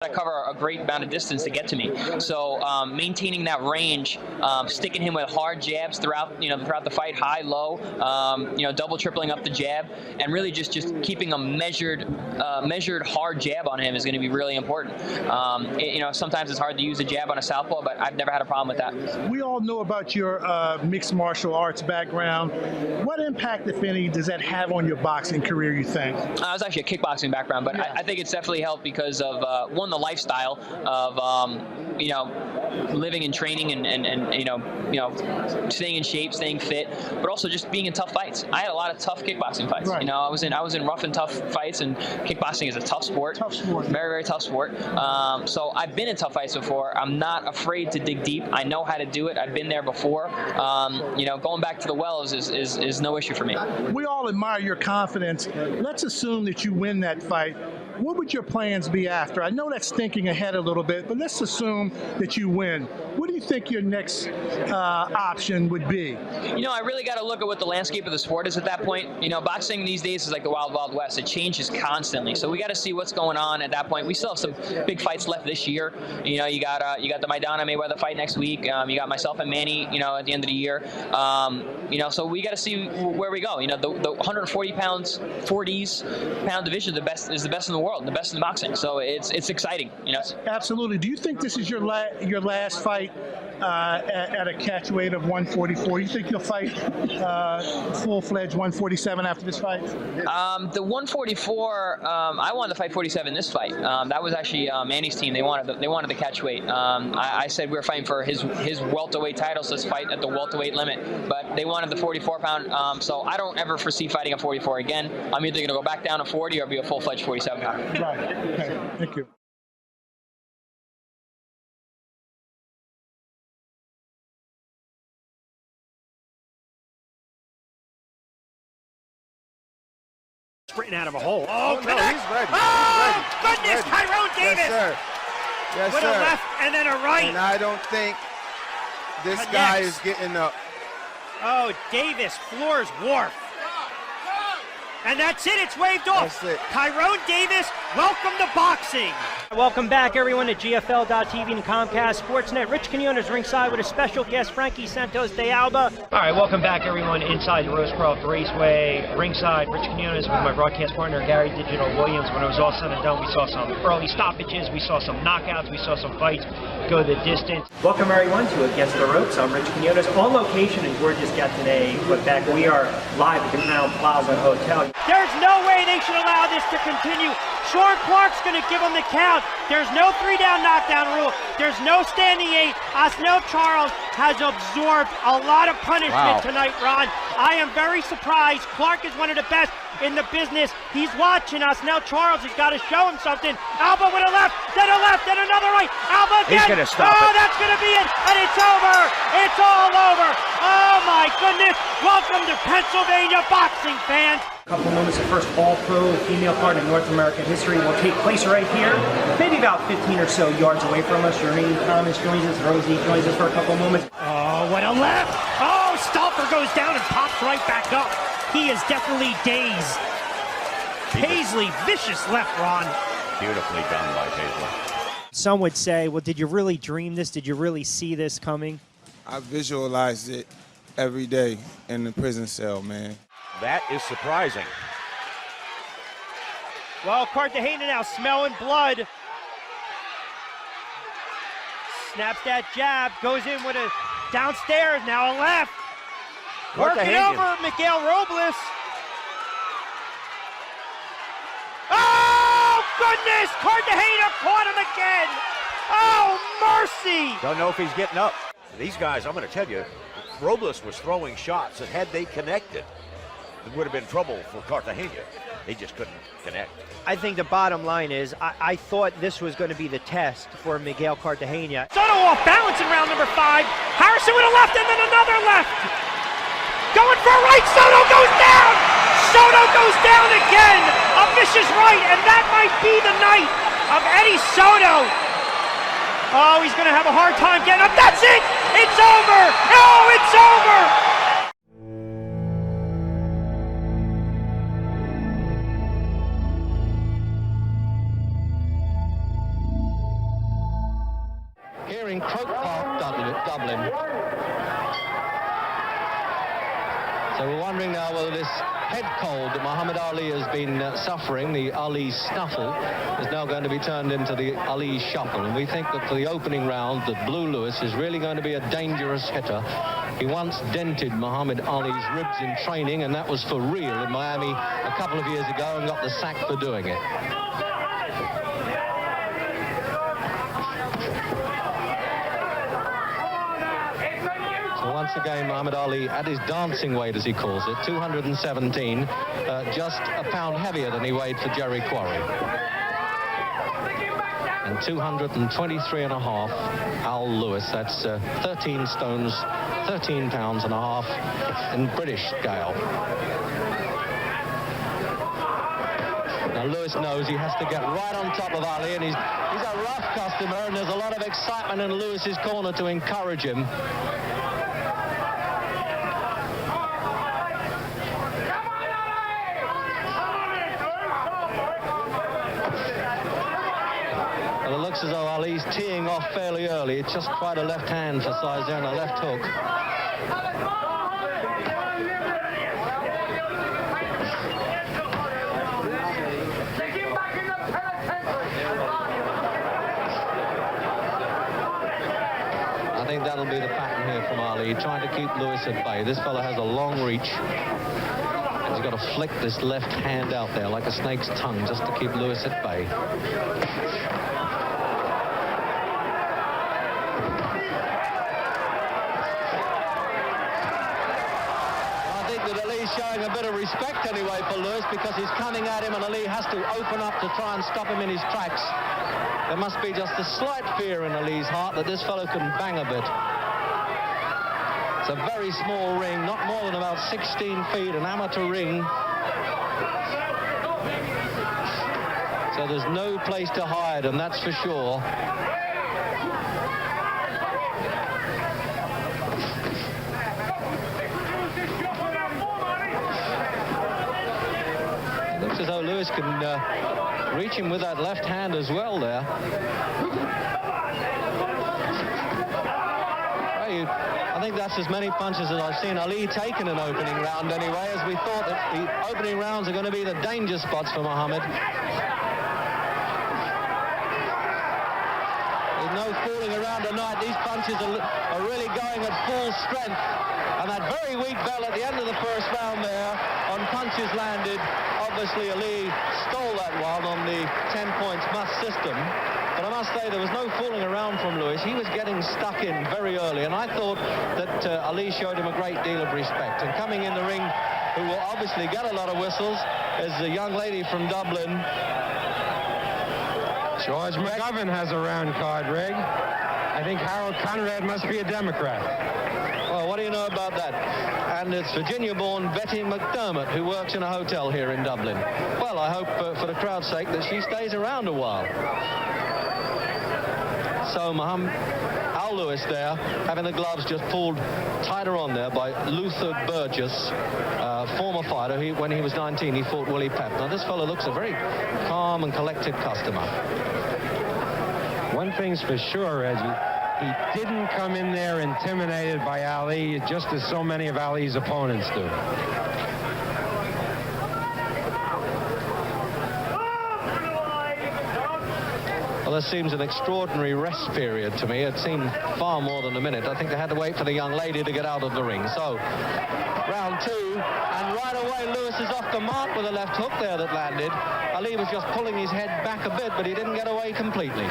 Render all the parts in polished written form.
to cover a great amount of distance to get to me. So maintaining that range, sticking him with hard jabs throughout the fight, high, low, double, tripling up the jab, and really just keeping a measured hard jab on him is going to be really important. Sometimes it's hard to use a jab on a southpaw, but I've never had a problem with that. We all know about your mixed martial arts background. What impact, if any, does that have on your boxing career, you think? I was actually a kickboxing background, but I think it's definitely helped because of the lifestyle of living and training and staying in shape, staying fit, but also just being in tough fights. I had a lot of tough kickboxing fights. Right. I was in rough and tough fights, and kickboxing is a tough sport. Very, very tough sport. So I've been in tough fights before. I'm not afraid to dig deep. I know how to do it. I've been there before. Going back to the wells is no issue for me. We all admire your confidence. Let's assume that you win that fight. What would your plans be after? I know that's thinking ahead a little bit, but let's assume that you win. What do you think your next option would be? I really got to look at what the landscape of the sport is at that point. Boxing these days is like the wild, wild west. It changes constantly. So we got to see what's going on at that point. We still have some big fights left this year. You got the Maidana Mayweather fight next week. You got myself and Manny, at the end of the year. So we got to see where we go. The 140 pounds, 40s pound division, is the best in the world, the best in boxing. So it's exciting. Absolutely. Do you think this is your last fight at a catch weight of 144? You think you'll fight full-fledged 147 after this fight? The 144, I wanted to fight 47 this fight. That was actually Manny's team. They wanted the catch weight. I said we were fighting for his welterweight title, so let's fight at the welterweight limit. But they wanted the 44 pound. So I don't ever foresee fighting at 44 again. I'm either going to go back down to 40 or be a full-fledged 47 pounder. Right. Okay. Thank you. Sprinting out of a hole. Oh, no, he's ready. Oh, He's goodness, ready. Tyrone Davis. Yes, sir. Yes, with sir. a left and then a right. And I don't think this Connects. guy is getting up. Oh, Davis floors Wharf. And that's it. It's waved off. That's it. Tyrone Davis, welcome to boxing. Welcome back, everyone, to GFL.TV and Comcast Sportsnet. Rich Quinones ringside with a special guest, Frankie Santos de Alba. All right, welcome back, everyone, inside the Rosecroft Raceway. Ringside, Rich Quinones with my broadcast partner, Gary Digital Williams. When it was all said and done, we saw some early stoppages, we saw some knockouts, we saw some fights go the distance. Welcome, everyone, to Against the Ropes. I'm Rich Quinones, on location in gorgeous Gatineau, Quebec. We are live at the Crown Plaza Hotel. There's no way they should allow this to continue. Sean Clark's going to give him the count. There's no 3-down knockdown rule. There's no standing 8. Osnell Charles has absorbed a lot of punishment tonight, Ron. I am very surprised. Clark is one of the best in the business. He's watching us. Now Charles has got to show him something. Alba with a left, then another right. Alba again. He's going to stop it. That's going to be it. And it's over. It's all over. Oh, my goodness. Welcome to Pennsylvania boxing, fans. A couple moments of first all-pro female card in North American history will take place right here, maybe about 15 or so yards away from us. Shireen Thomas joins us. Rosie joins us for a couple moments. Oh, what a left! Oh, Stalfer goes down and pops right back up. He is definitely dazed. Paisley, vicious left, Ron. Beautifully done by Paisley. Some would say, well, did you really dream this? Did you really see this coming? I visualized it every day in the prison cell, man. That is surprising. Well, Cartagena now smelling blood. Snaps that jab, goes in with a downstairs, now a left. Working over Miguel Robles. Oh, goodness! Cartagena caught him again. Oh, mercy! Don't know if he's getting up. These guys, I'm going to tell you, Robles was throwing shots that had they connected, it would have been trouble for Cartagena. He just couldn't connect. I think the bottom line is, I thought this was going to be the test for Miguel Cartagena. Soto off balance in round number 5. Harrison with a left and then another left. Going for a right, Soto goes down! Soto goes down again! A vicious right, and that might be the night of Eddie Soto. Oh, he's going to have a hard time getting up. That's it! It's over! Oh, it's over! here in Croke Park, Dublin. So we're wondering now whether this head cold that Muhammad Ali has been suffering, the Ali snuffle, is now going to be turned into the Ali shuffle. And we think that for the opening round, that Blue Lewis is really going to be a dangerous hitter. He once dented Muhammad Ali's ribs in training, and that was for real in Miami a couple of years ago, and got the sack for doing it. Once again, Muhammad Ali at his dancing weight, as he calls it, 217, just a pound heavier than he weighed for Jerry Quarry. And 223.5, Al Lewis, that's 13 stones, 13 pounds and a half in British scale. Now Lewis knows he has to get right on top of Ali, and he's a rough customer, and there's a lot of excitement in Lewis's corner to encourage him. Well, it looks as though Ali's teeing off fairly early. It's just quite a left hand for Sizer and a left hook. I think that'll be the pattern here from Ali, trying to keep Lewis at bay. This fellow has a long reach. He's got to flick this left hand out there like a snake's tongue just to keep Lewis at bay. Showing a bit of respect anyway for Lewis, because he's coming at him and Ali has to open up to try and stop him in his tracks. There must be just a slight fear in Ali's heart that this fellow can bang a bit. It's a very small ring, not more than about 16 feet, an amateur ring. So there's no place to hide, and that's for sure. As though Lewis can reach him with that left hand as well there. I think that's as many punches as I've seen Ali take in an opening round anyway, as we thought that the opening rounds are going to be the danger spots for Muhammad. There's no fooling around tonight. These punches are really going at full strength. And that very weak bell at the end of the first round there on punches landed. Obviously, Ali stole that one on the 10 points must system. But I must say, there was no fooling around from Lewis. He was getting stuck in very early, and I thought that Ali showed him a great deal of respect. And coming in the ring, who will obviously get a lot of whistles, is the young lady from Dublin. George McGovern has a round card, Rig. I think Harold Conrad must be a Democrat. Well, what do you know about that? And it's Virginia-born Betty McDermott, who works in a hotel here in Dublin. Well, I hope for the crowd's sake that she stays around a while. So Al Lewis there, having the gloves just pulled tighter on there by Luther Burgess, former fighter. When he was 19, he fought Willie Pep. Now, this fellow looks a very calm and collected customer. One thing's for sure, Reggie. He didn't come in there intimidated by Ali, just as so many of Ali's opponents do. Well, this seems an extraordinary rest period to me. It seemed far more than a minute. I think they had to wait for the young lady to get out of the ring. So, round two, and right away Lewis is off the mark with a left hook there that landed. Ali was just pulling his head back a bit, but he didn't get away completely.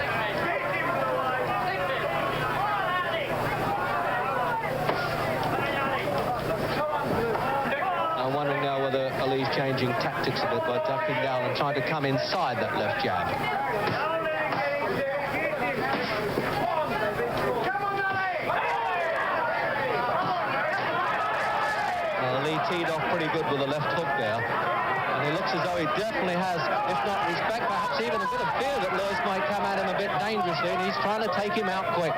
I'm wondering now whether Ali's changing tactics a bit by ducking down and trying to come inside that left jab. Ali teed off pretty good with a left hook there. And he looks as though he definitely has, if not respect, perhaps even a bit of fear that Lewis might come at him a bit dangerously, and he's trying to take him out quick.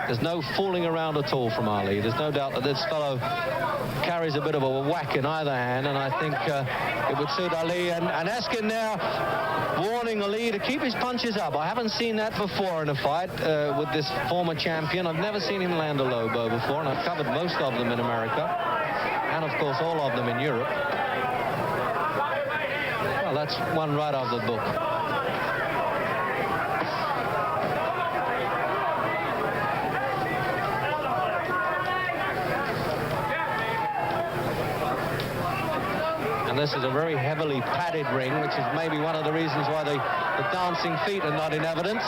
There's no fooling around at all from Ali. There's no doubt that this fellow carries a bit of a whack in either hand, and I think it would suit Ali. And Eskin there warning Ali to keep his punches up. I haven't seen that before in a fight with this former champion. I've never seen him land a low blow before, and I've covered most of them in America, and of course all of them in Europe. Well, that's one right out of the book. And this is a very heavily padded ring, which is maybe one of the reasons why the dancing feet are not in evidence.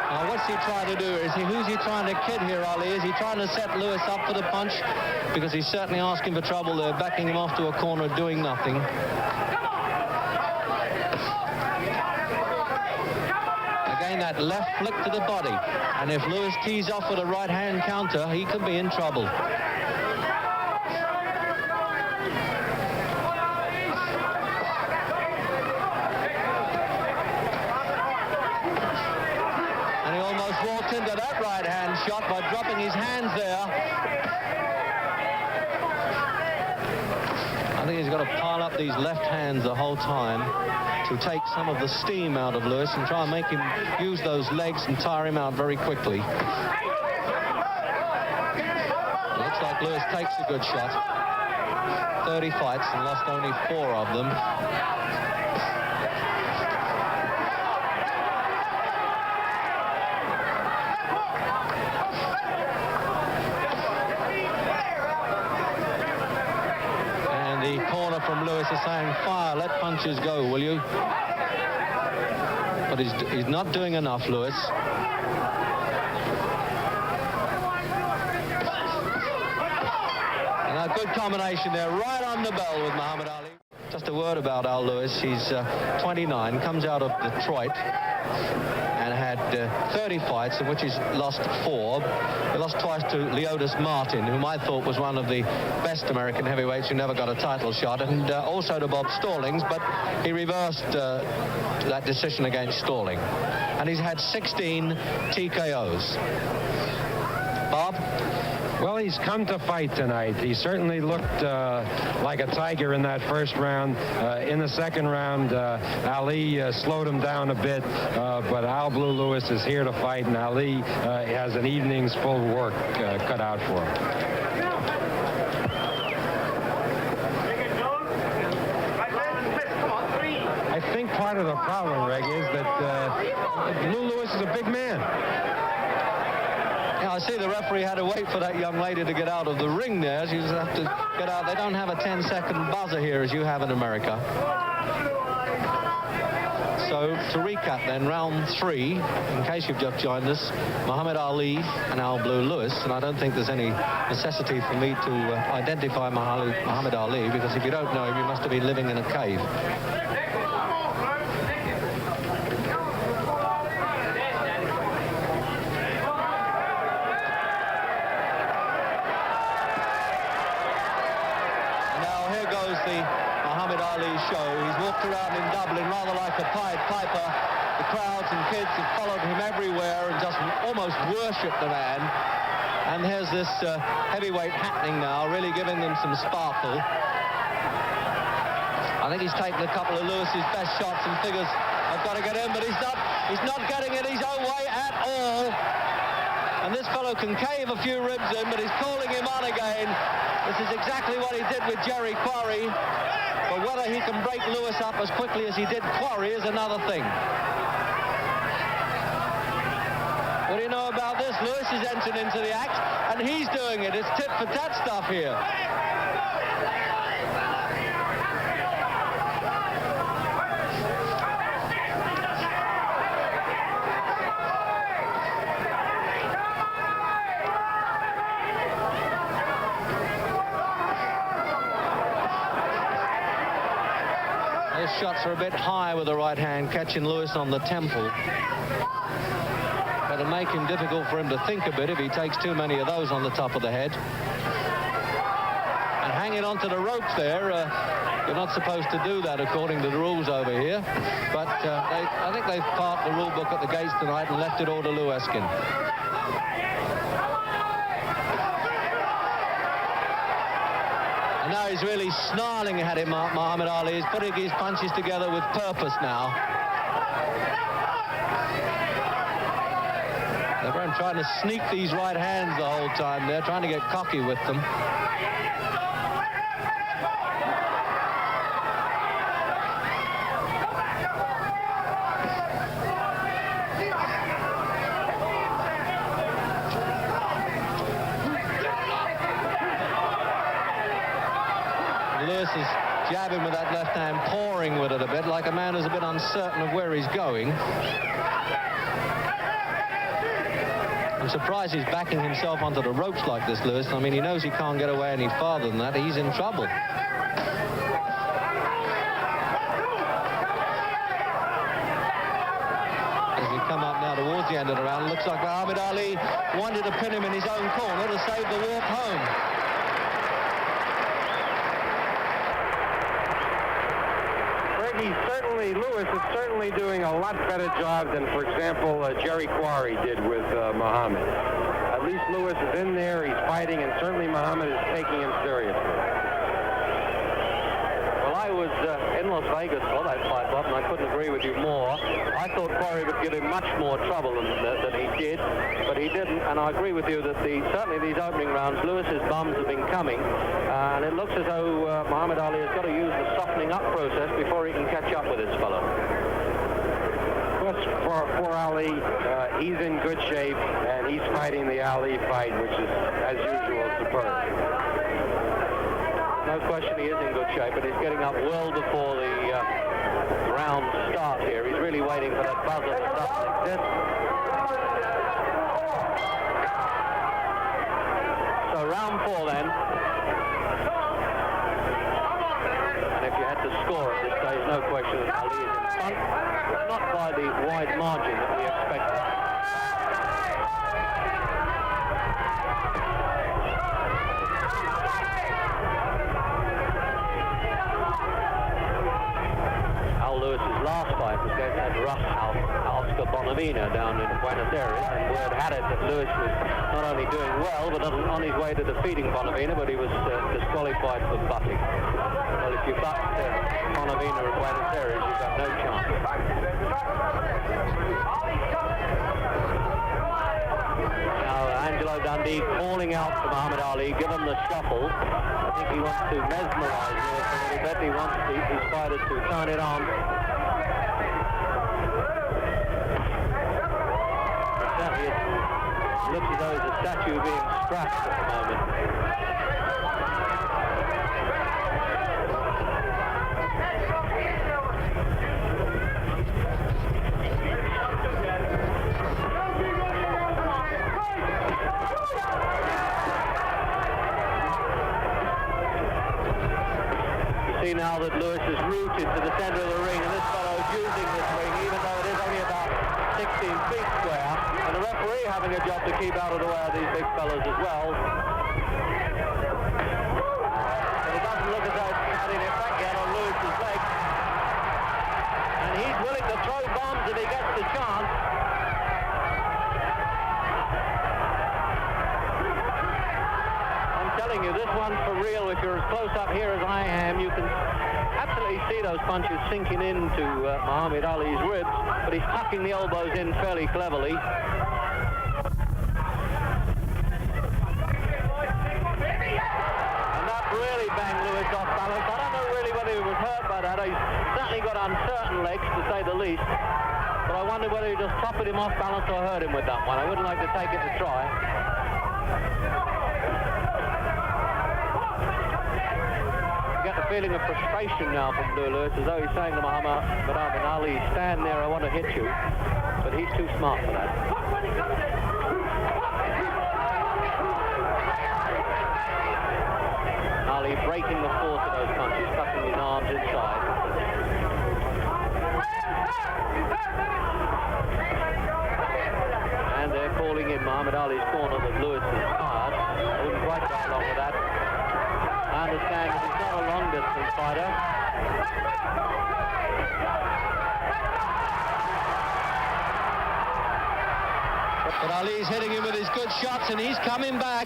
Now, what's he trying to do? Who's he trying to kid here, Ali? Is he trying to set Lewis up for the punch? Because he's certainly asking for trouble there, backing him off to a corner, doing nothing. That left flick to the body, and if Lewis tees off with a right hand counter, he could be in trouble. And he almost walked into that right hand shot by dropping his hands there. I think he's got to pile up these left hands the whole time to take some of the steam out of Lewis and try and make him use those legs and tire him out very quickly. Looks like Lewis takes a good shot. 30 fights and lost only 4 of them. From Lewis is saying, fire, let punches go, will you? But he's not doing enough, Lewis. And a good combination there, right on the bell with Muhammad Ali. Just a word about Al Lewis. He's 29, comes out of Detroit, and had 30 fights in which he's lost 4. He lost twice to Leotis Martin, whom I thought was one of the best American heavyweights who never got a title shot, and also to Bob Stallings, but he reversed that decision against Stalling. And he's had 16 TKOs. Bob? Well, he's come to fight tonight. He certainly looked like a tiger in that first round. In the second round, Ali slowed him down a bit, but Al Blue Lewis is here to fight, and Ali has an evening's full work cut out for him. I think part of the problem, Reg, is that Blue Lewis is a big man. I see the referee had to wait for that young lady to get out of the ring there. She just have to get out. They don't have a 10-second buzzer here as you have in America. So to recap then, round 3, in case you've just joined us, Muhammad Ali and Al Blue Lewis, and I don't think there's any necessity for me to identify Muhammad Ali, because if you don't know him, you must have been living in a cave. Around in Dublin rather like a Pied Piper. The crowds and kids have followed him everywhere and just almost worshipped the man. And here's this heavyweight happening now, really giving them some sparkle. I think he's taken a couple of Lewis's best shots and figures, I've got to get in, but he's not getting it his own way at all. And this fellow can cave a few ribs in, but he's calling him on again. This is exactly what he did with Jerry Quarry. But whether he can break Lewis up as quickly as he did Quarry is another thing. What do you know about this? Lewis has entered into the act, and he's doing it. It's tit-for-tat stuff here. Shots are a bit high with the right hand, catching Lewis on the temple. That'll make him difficult for him to think a bit if he takes too many of those on the top of the head. And hanging onto the ropes there, You're not supposed to do that according to the rules over here. But I think they've parked the rule book at the gates tonight and left it all to Lewiskin. And now he's really snarling at him, Muhammad Ali. He's putting his punches together with purpose now. They're trying to sneak these right hands the whole time. They're trying to get cocky with them. Lewis is jabbing with that left hand, pouring with it a bit, like a man who's a bit uncertain of where he's going. I'm surprised he's backing himself onto the ropes like this, Lewis. I mean, he knows he can't get away any farther than that. He's in trouble. As we come up now towards the end of the round, it looks like Muhammad Ali wanted to pin him in his own corner to save the walk home. Lewis is certainly doing a lot better job than, for example, Jerry Quarry did with Muhammad. At least Lewis is in there, he's fighting, and certainly Muhammad is taking him seriously. Well, I was in Las Vegas for that fight, Bob, and I couldn't agree with you more. I thought Quarry would give him much more trouble than he did, but he didn't, and I agree with you that certainly these opening rounds, Lewis's bums have been coming, and it looks as though Muhammad Ali has got to use the softening up process before he can catch up with this fellow. For Ali, he's in good shape, and he's fighting the Ali fight, which is, as usual, superb. No question he is in good shape, but he's getting up well before the round start here. He's really waiting for that buzzer that doesn't exist. So round 4 then. And if you had to score at this stage, no question that Ali is in front, but not by the wide margin that we expected. Lewis's last fight was against that rough Oscar Bonavina down in Buenos Aires, and word had it that Lewis was not only doing well, but on his way to defeating Bonavina, but he was disqualified for butting. Well, if you butt Bonavina at Buenos Aires, you've got no chance. Now, Angelo Dundee calling out to Muhammad Ali, give him the shuffle. I think he wants to mesmerize Lewis a little bit. He wants his fighter to turn it on. Exactly. It looks as though it's a statue being scratched at the moment. Now that Lewis is rooted to the center of the ring, and this fellow is using this ring, even though it is only about 16 feet square, and the referee having a job to keep out of the way of these big fellows as well. But it doesn't look as though it's had any effect yet on Lewis's leg. And he's willing to throw bombs if he gets the chance. I'm telling you, this one's for real. If you're as close up here as I am, you can absolutely see those punches sinking into Muhammad Ali's ribs, but he's tucking the elbows in fairly cleverly. And that really banged Lewis off balance. I don't know really whether he was hurt by that. He's certainly got uncertain legs, to say the least. But I wonder whether he just toppled him off balance or hurt him with that one. I wouldn't like to take it to try. Feeling of frustration now from Lewis, as though he's saying to Muhammad Ali, stand there, I want to hit you. But he's too smart for that. Ali breaking the force of those punches, tucking his arms inside. And they're calling in Muhammad Ali's corner that Lewis is tired. I wouldn't quite go along with that. I understand that he's not a long-distance fighter. But Ali's hitting him with his good shots, and he's coming back.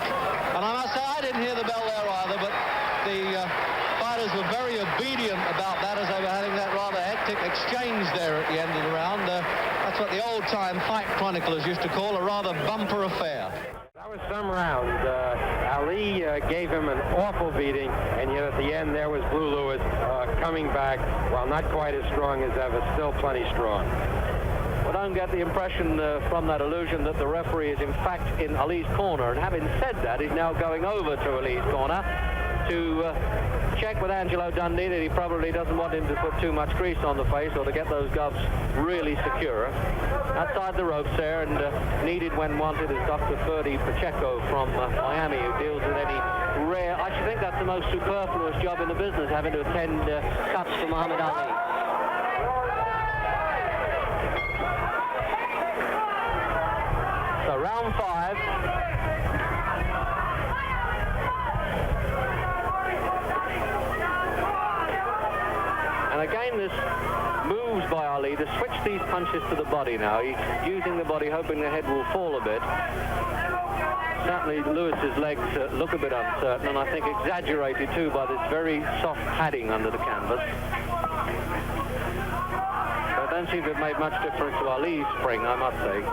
And I must say, I didn't hear the bell there either, but the fighters were very obedient about that as they were having that rather hectic exchange there at the end of the round. That's what the old-time fight chroniclers used to call a rather bumper affair. That was some round. Ali gave him an awful beating, and yet at the end there was Blue Lewis coming back, while not quite as strong as ever, still plenty strong. Well, don't get the impression from that illusion that the referee is in fact in Ali's corner. And having said that, he's now going over to Ali's corner to check with Angelo Dundee that he probably doesn't want him to put too much grease on the face or to get those gloves really secure. Outside the ropes there, and needed when wanted, is Dr. Ferdy Pacheco from Miami, who deals with any rare... I should think that's the most superfluous job in the business, having to attend cuts for Muhammad Ali. So round 5. And again, this moves by Ali to switch these punches to the body now. He's using the body, hoping the head will fall a bit. Certainly Lewis's legs look a bit uncertain, and I think exaggerated too by this very soft padding under the canvas. So I don't seem to have made much difference to Ali's spring, I must say.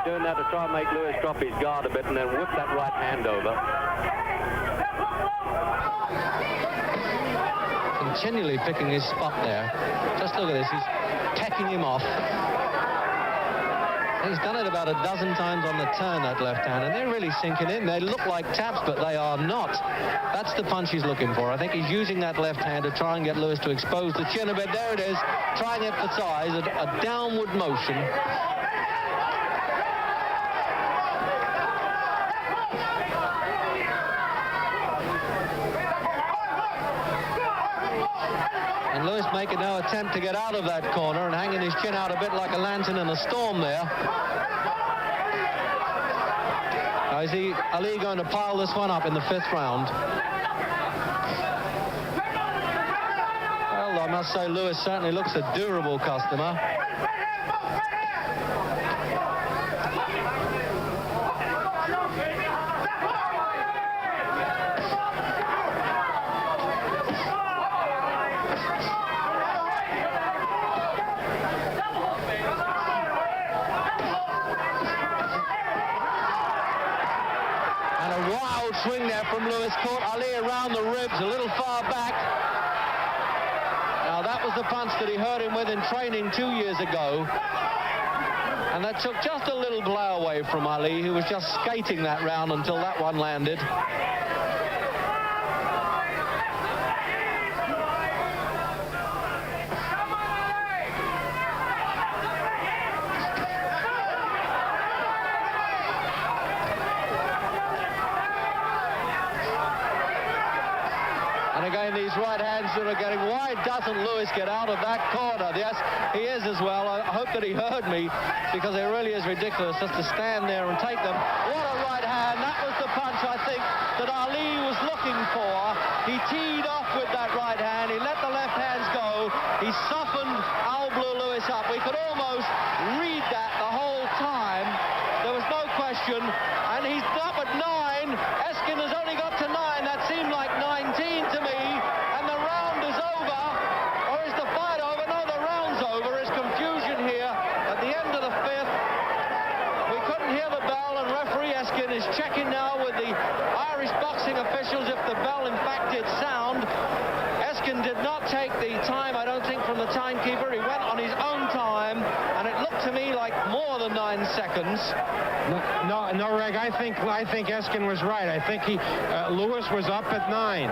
Doing that to try and make Lewis drop his guard a bit and then whip that right hand over. Continually picking his spot there. Just look at this, he's tacking him off. He's done it about a dozen times on the turn, that left hand, and they're really sinking in. They look like taps, but they are not. That's the punch he's looking for. I think he's using that left hand to try and get Lewis to expose the chin a bit. There it is, trying to emphasize a downward motion. And Lewis making no attempt to get out of that corner and hanging his chin out a bit like a lantern in a storm there. Now is Ali going to pile this one up in the 5th round? Well, I must say Lewis certainly looks a durable customer. Swing there from Lewis, caught Ali around the ribs, a little far back. Now that was the punch that he hurt him with in training 2 years ago. And that took just a little blow away from Ali, who was just skating that round until that one landed. Again, these right hands that are getting... Why doesn't Lewis get out of that corner? Yes, he is as well. I hope that he heard me, because it really is ridiculous just to stand there and take them. What a right hand. That was the punch, I think, that Ali was looking for. He teed off with that right hand. He let the left hands go. He softened Al Blue Lewis up. We could almost read that the whole time. There was no question. And he's up at 9. Eskin has only got to 9. That seemed like 19 to me. And the round is over. Or is the fight over? No, the round's over. There's confusion here at the end of the 5th. We couldn't hear the bell, and referee Eskin is checking now with the Irish boxing officials if the bell in fact did sound. Eskin did not take the time, I don't think, from the timekeeper. He went on his own time, and it looked to me like more than 9 seconds. No, Reg, I think Eskin was right. I think Lewis was up at 9.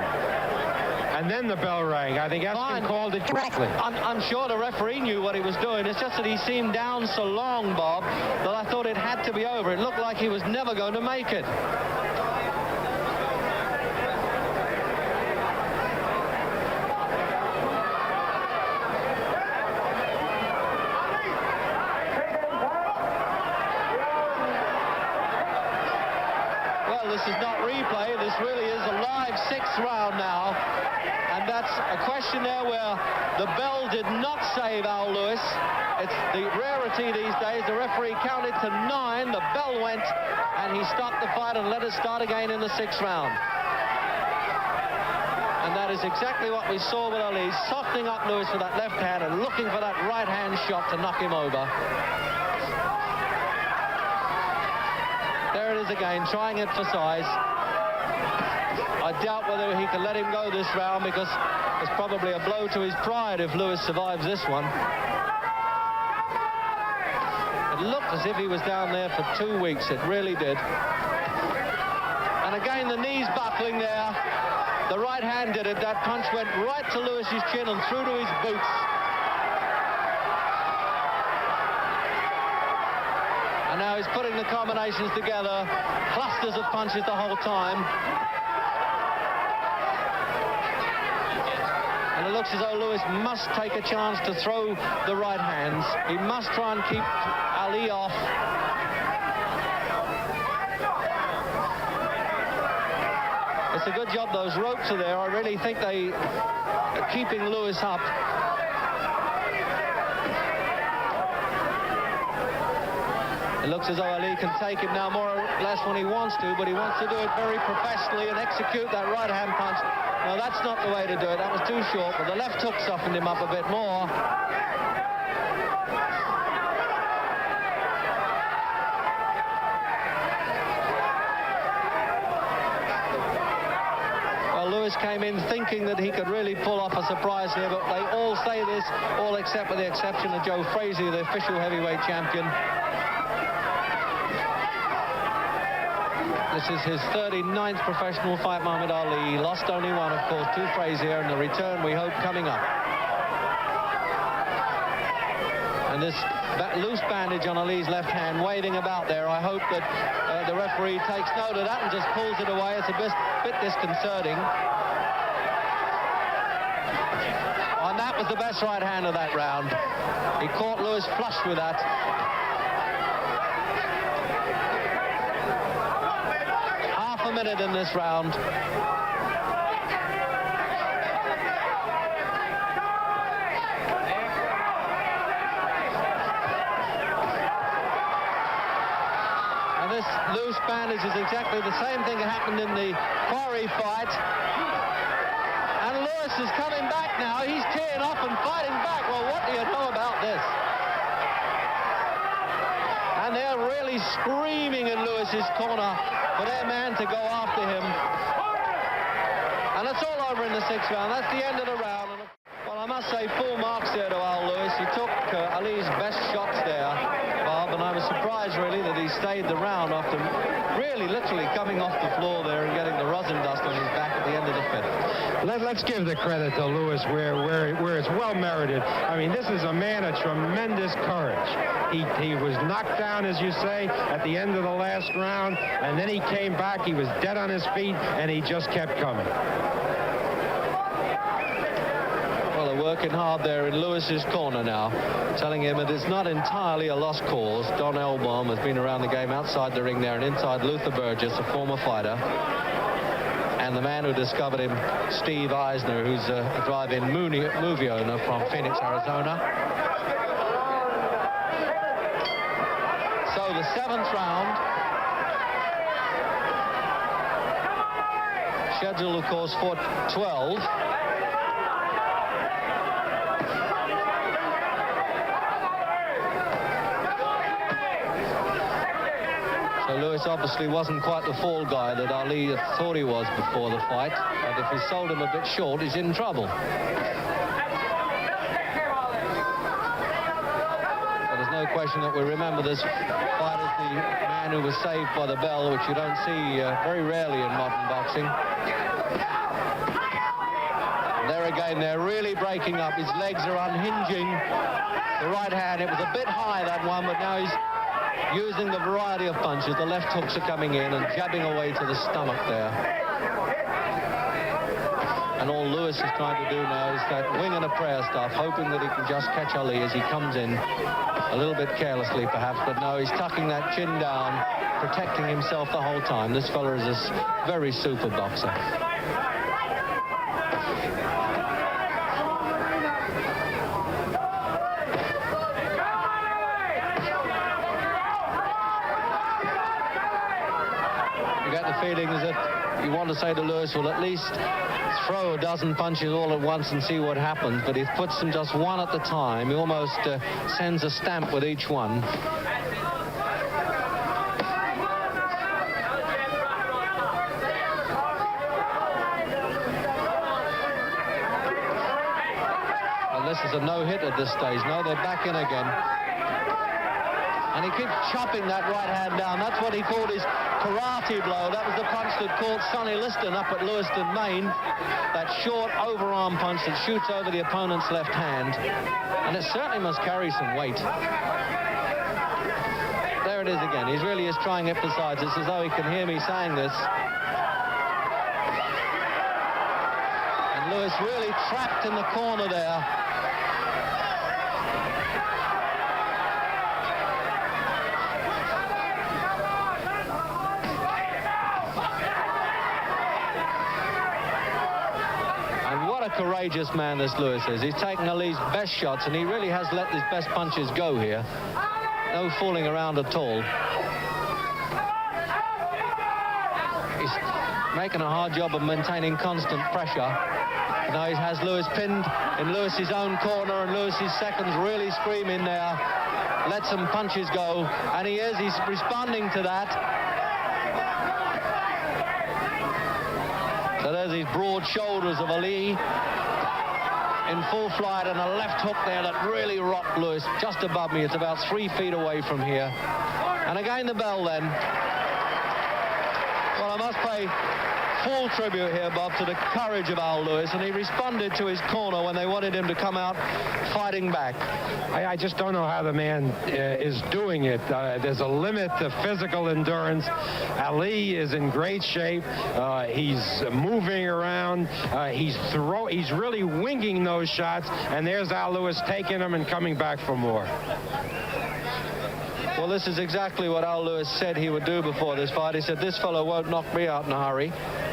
And then the bell rang. I think Eskin called it correctly. I'm sure the referee knew what he was doing. It's just that he seemed down so long, Bob, that I thought it had to be over. It looked like he was never going to make it. question there where the bell did not save Al Lewis. It's the rarity these days. The referee counted to 9. The bell went, and he stopped the fight and let it start again in the 6th round. And that is exactly what we saw with Ali, softening up Lewis with that left hand and looking for that right hand shot to knock him over. There it is again, trying it for size. I doubt whether he can let him go this round, because it's probably a blow to his pride if Lewis survives this one. It looked as if he was down there for 2 weeks. It really did. And again, the knees buckling there. The right hand did it. That punch went right to Lewis's chin and through to his boots. And now he's putting the combinations together. Clusters of punches the whole time. And it looks as though Lewis must take a chance to throw the right hands. He must try and keep Ali off. It's a good job those ropes are there. I really think they are keeping Lewis up. It looks as though Ali can take him now more or less when he wants to, but he wants to do it very professionally and execute that right hand punch. No, that's not the way to do it. That was too short, but the left hook softened him up a bit more. Lewis came in thinking that he could really pull off a surprise here, but they all say this, all except with the exception of Joe Frazier, the official heavyweight champion. This is his 39th professional fight, Muhammad Ali. He lost only one, of course, to Frazier, and the return we hope coming up. And this loose bandage on Ali's left hand waving about there. I hope that the referee takes note of that and just pulls it away. It's a bit disconcerting. And that was the best right hand of that round. He caught Lewis flush with that. Half a minute in this round. Loose bandage is exactly the same thing that happened in the Quarry fight. And Lewis is coming back now. He's teeing off and fighting back. Well, what do you know about this? And they're really screaming in Lewis's corner for their man to go after him. And it's all over in the 6th round. That's the end of the round. Well, I must say, full marks there to Al Lewis. He took Ali's best shots there, Bob, and I was surprised, really, that he stayed the round after really literally coming off the floor there and getting the rosin dust on his back at the end of the 5th. Let's give the credit to Lewis where it's well merited. I mean, this is a man of tremendous courage. He was knocked down, as you say, at the end of the last round, and then he came back. He was dead on his feet, and he just kept coming. Well, they're working hard there in Lewis's corner now, telling him that it's not entirely a lost cause. Don Elbaum has been around the game outside the ring there and inside Luther Burgess, a former fighter. And the man who discovered him, Steve Eisner, who's a drive-in movie owner from Phoenix, Arizona. So the 7th round. Scheduled, of course, for 12. So Lewis obviously wasn't quite the fall guy that Ali thought he was before the fight. And if he sold him a bit short, he's in trouble. But there's no question that we remember this fight as the man who was saved by the bell, which you don't see very rarely in modern boxing. There again, they're really breaking up. His legs are unhinging. The right hand, it was a bit high, that one, but now he's using the variety of punches. The left hooks are coming in and jabbing away to the stomach there. And all Lewis is trying to do now is that wing and a prayer stuff, hoping that he can just catch Ali as he comes in a little bit carelessly perhaps, but no, he's tucking that chin down, protecting himself the whole time. This fella is a very super boxer. want to say to Lewis, well, at least throw a dozen punches all at once and see what happens, but he puts them just one at a time. He almost sends a stamp with each one. And this is a no-hit at this stage. No, they're back in again. And he keeps chopping that right hand down. That's what he called his karate blow. That was the punch that caught Sonny Liston up at Lewiston, Maine. That short overarm punch that shoots over the opponent's left hand. And it certainly must carry some weight. There it is again. He really is trying to emphasize. It's as though he can hear me saying this. And Lewis really trapped in the corner there. Courageous man this Lewis is. He's taken Ali's best shots and he really has let his best punches go here. No fooling around at all. He's making a hard job of maintaining constant pressure. Now he has Lewis pinned in Lewis's own corner, and Lewis's seconds really screaming there. Let some punches go, and he's responding to that. So there's these broad shoulders of Ali in full flight, and a left hook there that really rocked Lewis just above me. It's about 3 feet away from here. And again the bell then. Well, I must pay full tribute here, Bob, to the courage of Al Lewis, and he responded to his corner when they wanted him to come out fighting back. I just don't know how the man is doing it. There's a limit to physical endurance. Ali is in great shape. He's moving around. He's really winging those shots, and there's Al Lewis taking them and coming back for more. Well, this is exactly what Al Lewis said he would do before this fight. He said, this fellow won't knock me out in a hurry.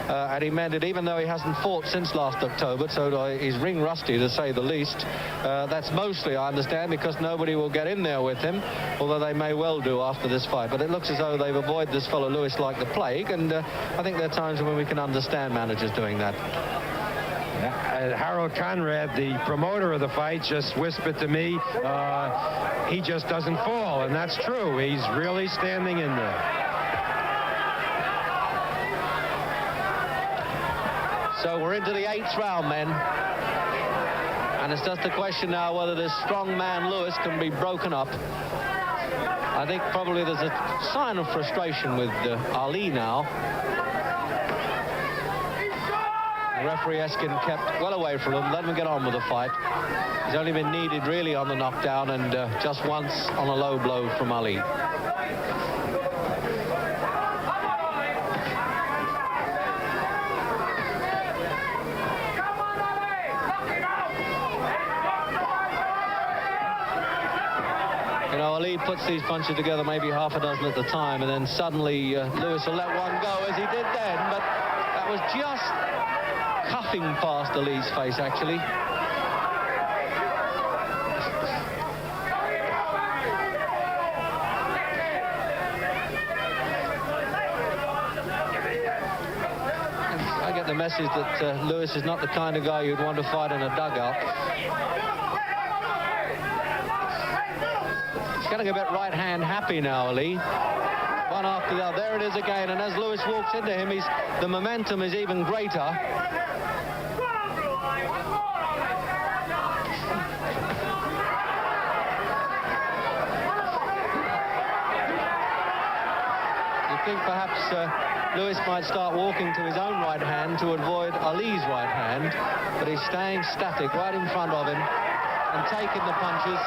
And he meant it, even though he hasn't fought since last October, so he's ring rusty, to say the least. That's mostly, I understand, because nobody will get in there with him, although they may well do after this fight. But it looks as though they've avoided this fellow Lewis like the plague, and I think there are times when we can understand managers doing that. Harold Conrad, the promoter of the fight, just whispered to me, he just doesn't fall, and that's true. He's really standing in there. So we're into the 8th round, men. And it's just a question now whether this strong man Lewis can be broken up. I think probably there's a sign of frustration with Ali now. The referee Eskin kept well away from him, let him get on with the fight. He's only been needed really on the knockdown and just once on a low blow from Ali. You know, Ali puts these punches together maybe half a dozen at the time, and then suddenly Lewis will let one go, as he did then, but that was just cuffing past Ali's face, actually. I get the message that Lewis is not the kind of guy you'd want to fight in a dugout. He's getting a bit right hand happy now, Ali. One after the other. There it is again, and as Lewis walks into him, the momentum is even greater. You think perhaps Lewis might start walking to his own right hand to avoid Ali's right hand, but he's staying static right in front of him and taking the punches.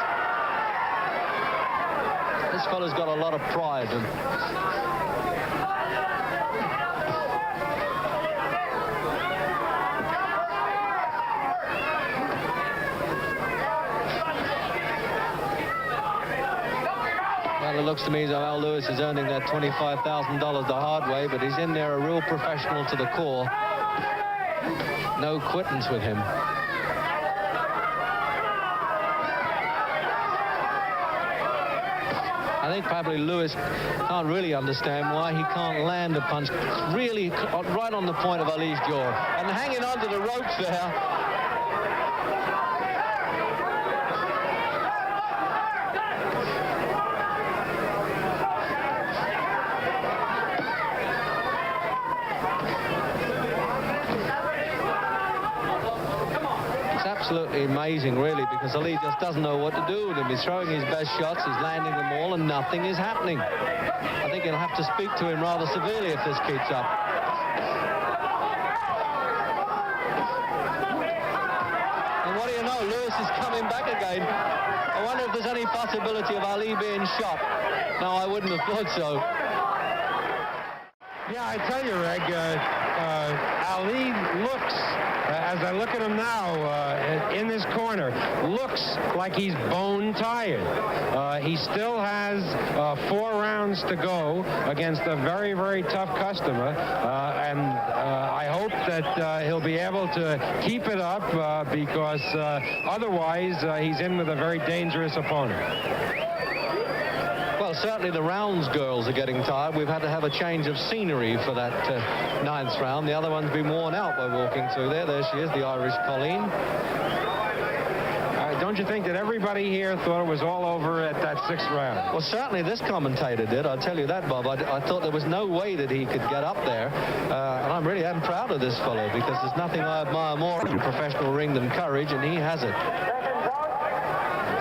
This fellow's got a lot of pride. Well, it looks to me as though Al Lewis is earning that $25,000 the hard way, but he's in there a real professional to the core. No quittance with him. I think probably Lewis can't really understand why he can't land a punch really right on the point of Ali's jaw. And hanging onto the ropes there. Absolutely amazing, really, because Ali just doesn't know what to do with him. He's throwing his best shots, he's landing them all, and nothing is happening. I think he'll have to speak to him rather severely if this keeps up. And what do you know, Lewis is coming back again. I wonder if there's any possibility of Ali being shot. No, I wouldn't have thought so. Yeah, I tell you, Reg, Ali looks, as I look at him now in this corner, looks like he's bone tired. He still has 4 rounds to go against a very, very tough customer, and I hope that he'll be able to keep it up because otherwise he's in with a very dangerous opponent. Well, certainly the rounds girls are getting tired. We've had to have a change of scenery for that 9th round. The other one's been worn out by walking through there. There she is, the Irish Colleen. Don't you think that everybody here thought it was all over at that 6th round? Well, certainly this commentator did. I'll tell you that, Bob. I thought there was no way that he could get up there. And I'm really proud of this fellow because there's nothing I admire more in a professional ring than courage, and he has it.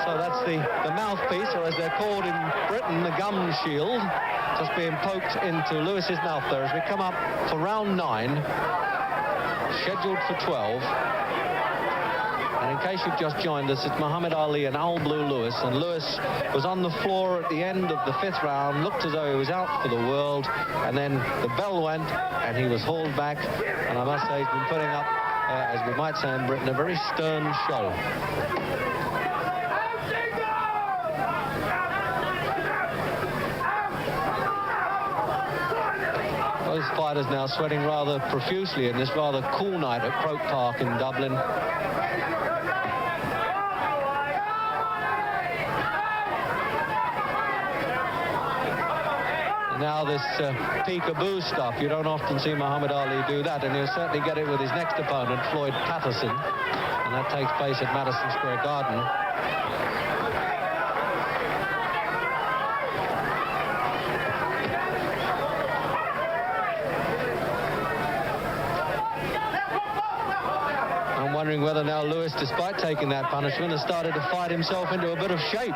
So that's the mouthpiece, or as they're called in Britain, the gum shield, just being poked into Lewis's mouth there as we come up for round 9, scheduled for 12. And in case you've just joined us, it's Muhammad Ali and Old Blue Lewis. And Lewis was on the floor at the end of the 5th round, looked as though he was out for the world, and then the bell went and he was hauled back. And I must say he's been putting up, as we might say in Britain, a very stern show. Those fighters now sweating rather profusely in this rather cool night at Croke Park in Dublin. Now this peekaboo stuff, you don't often see Muhammad Ali do that, and he'll certainly get it with his next opponent, Floyd Patterson, and that takes place at Madison Square Garden. I'm wondering whether now Lewis, despite taking that punishment, has started to fight himself into a bit of shape.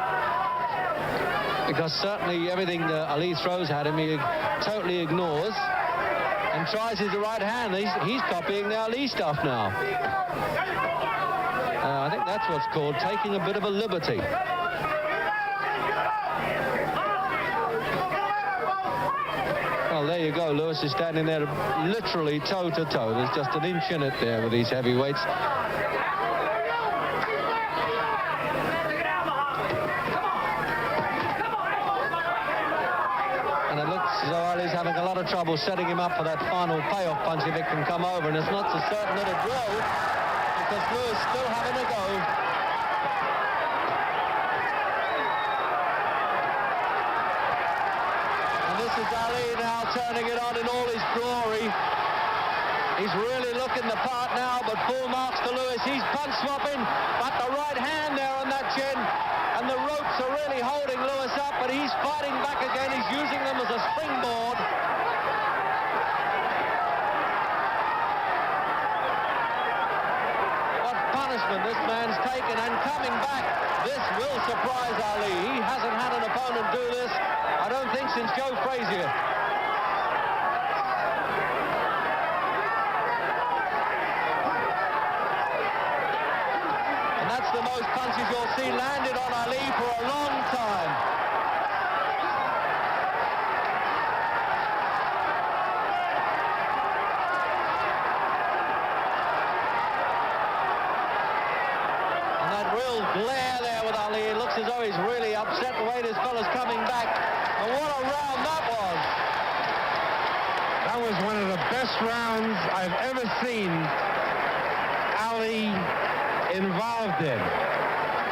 Because certainly everything that Ali throws at him, he totally ignores and tries his right hand. He's copying the Ali stuff now. I think that's what's called taking a bit of a liberty. Well, there you go. Lewis is standing there literally toe-to-toe. There's just an inch in it there with these heavyweights. Having a lot of trouble setting him up for that final payoff punch if it can come over, and it's not so certain that it will, because Lewis still having a go. And this is Ali now turning it on in all his glory. He's really looking the part now, but full marks to Lewis. He's punch swapping, but the right hand there on that chin, and the ropes are really holding Lewis up, but he's fighting back again. He's using them as a springboard. What punishment this man's taken, and coming back. This will surprise Ali. He hasn't had an opponent do this, I don't think, since Joe Frazier. And that's the most punches you'll see landed on Ali for a long time. And that real glare there with Ali, it looks as though he's really upset the way this fella's coming back. And what a round that was. That was one of the best rounds I've ever seen Ali involved in.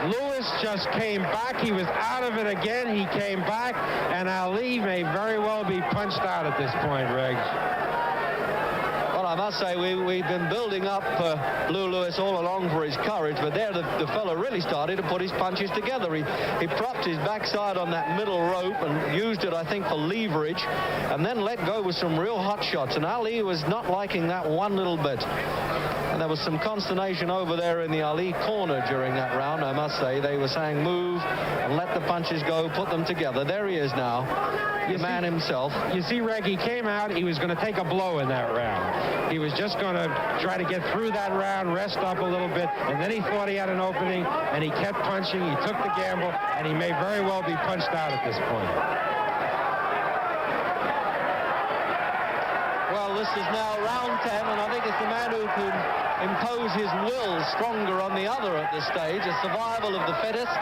Lewis just came back. He was out of it again. He came back, and Ali may very well be punched out at this point, Riggs. Well, I must say, we've been building up Blue Lewis all along for his courage, but there the fellow really started to put his punches together. He propped his backside on that middle rope and used it, I think, for leverage, and then let go with some real hot shots, and Ali was not liking that one little bit. And there was some consternation over there in the Ali corner during that round, I must say. They were saying, move and let the punches go, put them together. There he is now, the man himself. You see, Reg, he came out, he was going to take a blow in that round. He was just going to try to get through that round, rest up a little bit, and then he thought he had an opening, and he kept punching, he took the gamble, and he may very well be punched out at this point. Well, this is now round 10, and I think it's the man who can impose his will stronger on the other at this stage, a survival of the fittest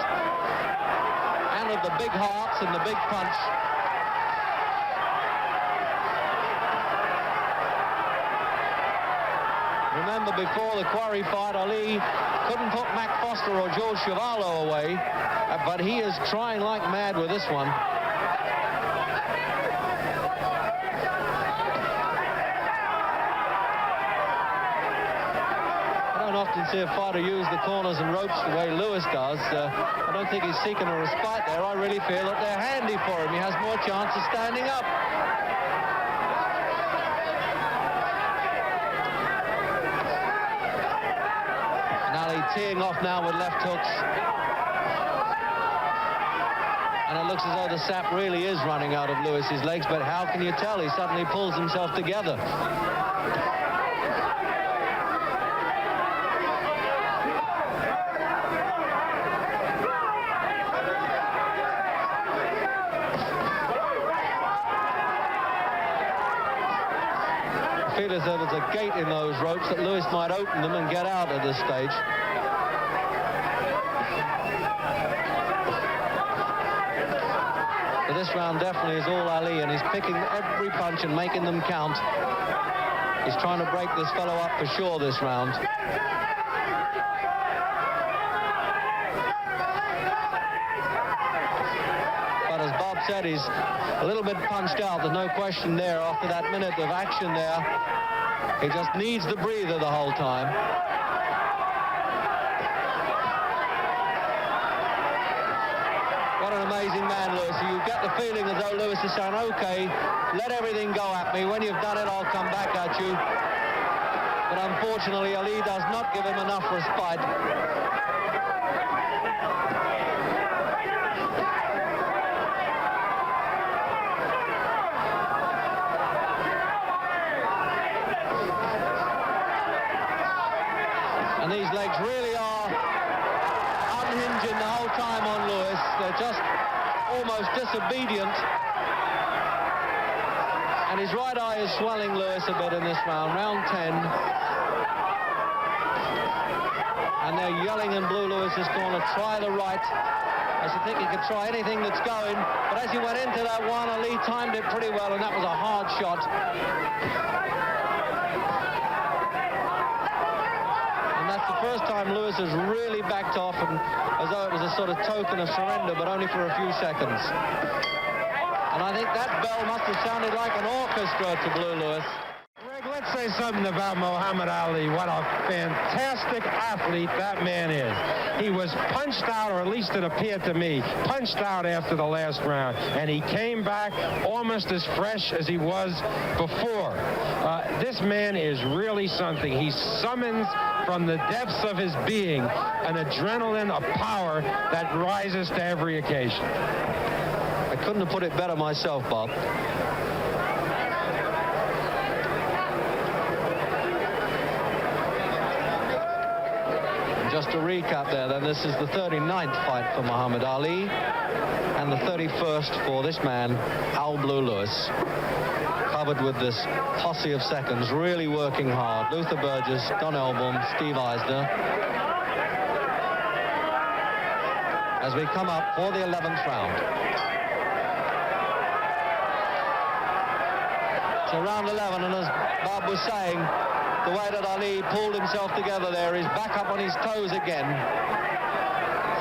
and of the big hearts and the big punch. Remember, before the Quarry fight, Ali couldn't put Mac Foster or George Chuvalo away, but he is trying like mad with this one. I don't often see a fighter use the corners and ropes the way Lewis does. I don't think he's seeking a respite there. I really feel that they're handy for him. He has more chance of standing up. Teeing off now with left hooks. And it looks as though the sap really is running out of Lewis's legs, but how can you tell? He suddenly pulls himself together. I feel as though there's a gate in those ropes that Lewis might open them and get out at this stage. But this round definitely is all Ali, and he's picking every punch and making them count. He's trying to break this fellow up for sure this round. But as Bob said, he's a little bit punched out. There's no question there after that minute of action there. He just needs the breather the whole time. What an amazing man, Lewis. You get the feeling as though Lewis is saying, okay, let everything go at me. When you've done it, I'll come back at you. But unfortunately, Ali does not give him enough respite. And these legs really are unhinging the whole time on Lewis. They're just almost disobedient. And his right eye is swelling Lewis a bit in this round, round 10. And they're yelling in Blue Lewis's corner, try the right. As you think he could try anything that's going. But as he went into that one, Ali timed it pretty well, and that was a hard shot. That's the first time Lewis has really backed off, and as though it was a sort of token of surrender, but only for a few seconds. And I think that bell must have sounded like an orchestra to Blue Lewis. Greg, let's say something about Muhammad Ali. What a fantastic athlete that man is. He was punched out, or at least it appeared to me, punched out after the last round, and he came back almost as fresh as he was before. This man is really something. He summons from the depths of his being an adrenaline, a power that rises to every occasion. I couldn't have put it better myself, Bob. Just to recap there, then, this is the 39th fight for Muhammad Ali and the 31st for this man, Al Blue Lewis. Covered with this posse of seconds, really working hard. Luther Burgess, Don Elbaum, Steve Eisner. As we come up for the 11th round. So round 11, and as Bob was saying, the way that Ali pulled himself together there, he's back up on his toes again.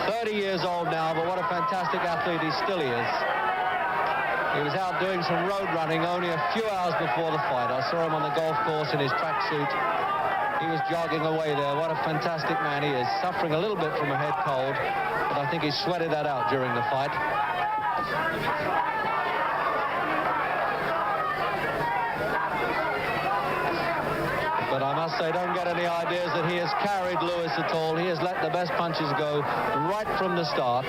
30 years old now, but what a fantastic athlete he still is. He was out doing some road running only a few hours before the fight. I saw him on the golf course in his tracksuit. He was jogging away there. What a fantastic man he is. Suffering a little bit from a head cold, but I think he sweated that out during the fight. But I must say, don't get any ideas that he has carried Lewis at all. He has let the best punches go right from the start.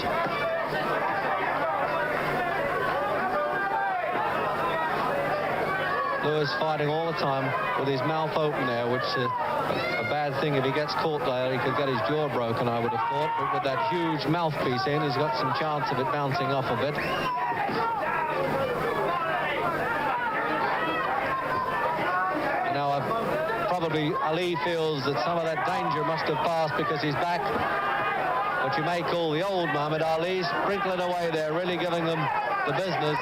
Lewis fighting all the time with his mouth open there, which is a bad thing. If he gets caught there, he could get his jaw broken, I would have thought. But with that huge mouthpiece in, he's got some chance of it bouncing off a bit. Now, probably Ali feels that some of that danger must have passed because he's back. What you may call the old Muhammad Ali, sprinkling away there, really giving them the business.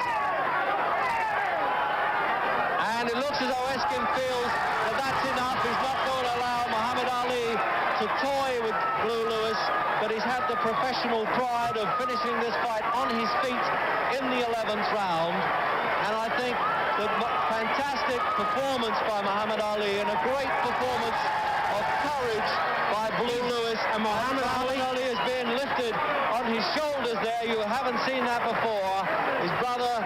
And it looks as though Eskin feels that that's enough. He's not going to allow Muhammad Ali to toy with Blue Lewis, but he's had the professional pride of finishing this fight on his feet in the 11th round. And I think the fantastic performance by Muhammad Ali and a great performance of courage by Blue Lewis. And Muhammad Ali is being lifted on his shoulders there. You haven't seen that before. His brother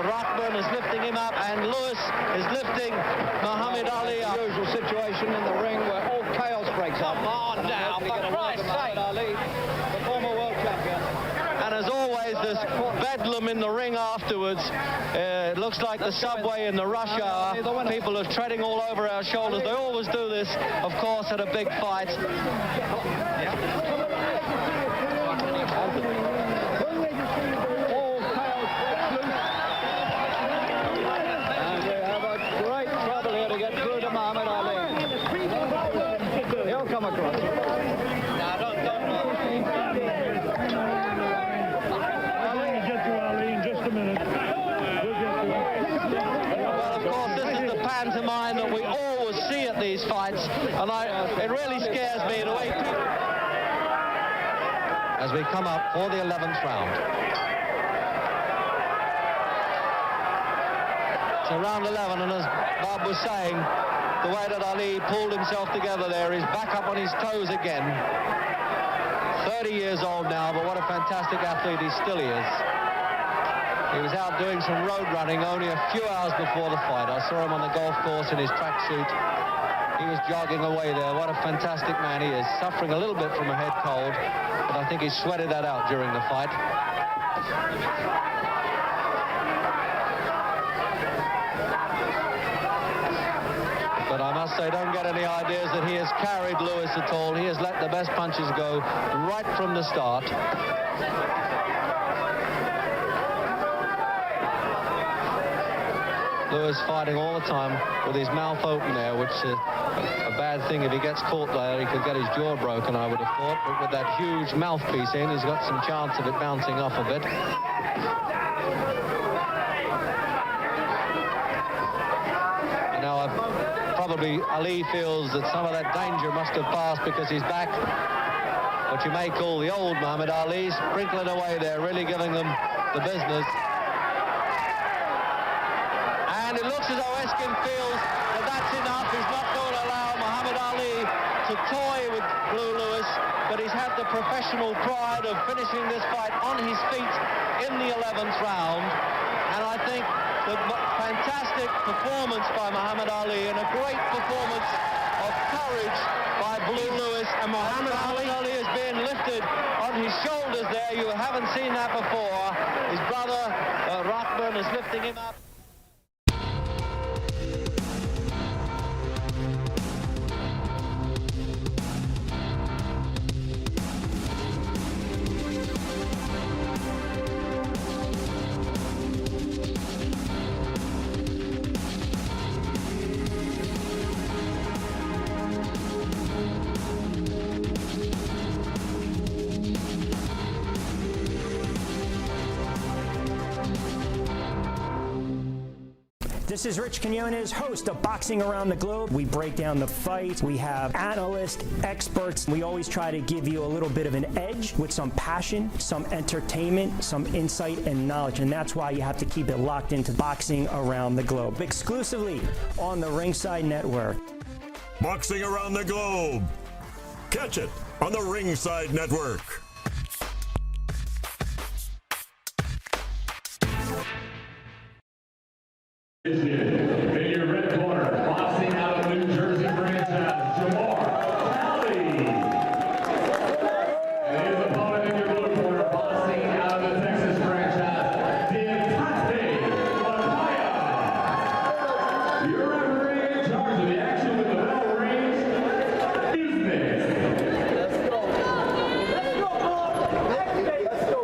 Rockman is lifting him up, and Lewis is lifting Muhammad Ali up. Usual situation in the ring where all chaos breaks out. Come on now, for Christ's sake. Ali, the former world champion. And as always, there's bedlam in the ring afterwards. It looks like the subway in the rush hour. People are treading all over our shoulders. They always do this, of course, at a big fight. Pantomime that we always see at these fights, and it really scares me the way as we come up for the 11th round. So round 11, and as Bob was saying, the way that Ali pulled himself together there, he's back up on his toes again. 30 years old now, but what a fantastic athlete he still is. He was out doing some road running only a few hours before the fight. I saw him on the golf course in his tracksuit. He was jogging away there. What a fantastic man he is. Suffering a little bit from a head cold, but I think he sweated that out during the fight. But I must say, don't get any ideas that he has carried Lewis at all. He has let the best punches go right from the start. Lewis fighting all the time with his mouth open there, which is a bad thing. If he gets caught there, he could get his jaw broken, I would have thought. But with that huge mouthpiece in, he's got some chance of it bouncing off a bit. And now, probably Ali feels that some of that danger must have passed because he's back. What you may call the old Muhammad Ali, sprinkling away there, really giving them the business. And it looks as though Eskin feels that that's enough. He's not going to allow Muhammad Ali to toy with Blue Lewis, but he's had the professional pride of finishing this fight on his feet in the 11th round. And I think the fantastic performance by Muhammad Ali and a great performance of courage by Blue Lewis. And Muhammad Ali is being lifted on his shoulders there. You haven't seen that before. His brother Rockman is lifting him up. This is Rich Quinones, host of Boxing Around the Globe. We break down the fights. We have analysts, experts. We always try to give you a little bit of an edge with some passion, some entertainment, some insight and knowledge. And that's why you have to keep it locked into Boxing Around the Globe, exclusively on the Ringside Network. Boxing Around the Globe. Catch it on the Ringside Network. In your red corner, boxing out of New Jersey franchise, Jamar Alley. And his opponent in your blue corner, boxing out of the Texas franchise, Deontay Lapaya. Your referee in charge of the action with the bell rings, Let's go. Let's go. Let's go.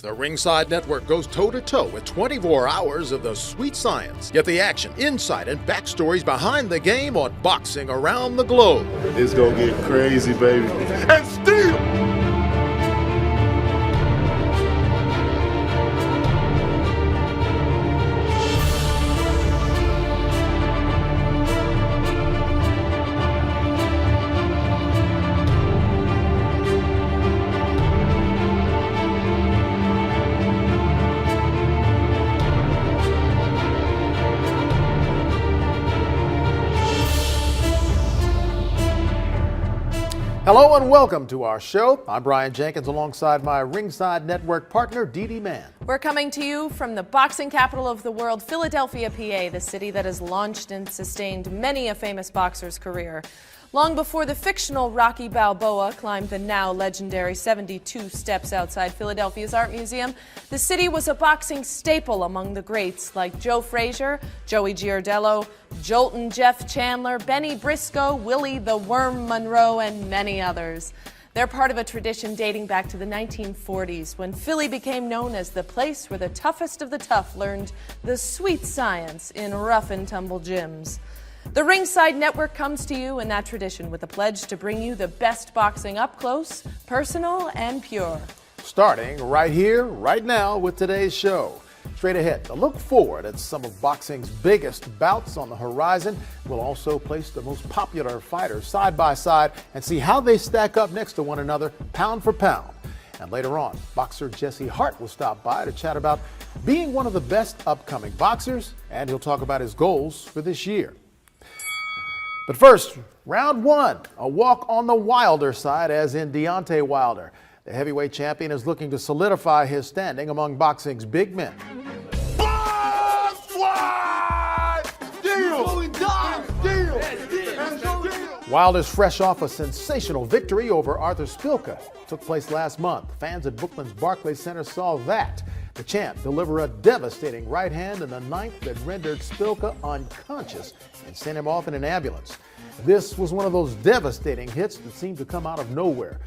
The Ringside Network goes toe-to-toe with 24 hours of the sweet science. Get the action, insight, and backstories behind the game on Boxing Around the Globe. It's gonna get crazy, baby. And still. Hello and welcome to our show. I'm Brian Jenkins alongside my Ringside Network partner, Dee Dee Mann. We're coming to you from the boxing capital of the world, Philadelphia, PA, the city that has launched and sustained many a famous boxer's career. Long before the fictional Rocky Balboa climbed the now legendary 72 steps outside Philadelphia's Art Museum, the city was a boxing staple among the greats like Joe Frazier, Joey Giardello, Jolton Jeff Chandler, Benny Briscoe, Willie the Worm Monroe, and many others. They're part of a tradition dating back to the 1940s when Philly became known as the place where the toughest of the tough learned the sweet science in rough and tumble gyms. The Ringside Network comes to you in that tradition with a pledge to bring you the best boxing up close, personal, and pure. Starting right here, right now with today's show. Straight ahead, a look forward at some of boxing's biggest bouts on the horizon. We'll also place the most popular fighters side by side and see how they stack up next to one another, pound for pound. And later on, boxer Jesse Hart will stop by to chat about being one of the best upcoming boxers, and he'll talk about his goals for this year. But first, round one, a walk on the Wilder side, as in Deontay Wilder. The heavyweight champion is looking to solidify his standing among boxing's big men. Wilder's fresh off a sensational victory over Arthur Spilka. Took place last month. Fans at Brooklyn's Barclays Center saw that. The champ delivered a devastating right hand in the ninth that rendered Spilka unconscious and sent him off in an ambulance. This was one of those devastating hits that seemed to come out of nowhere.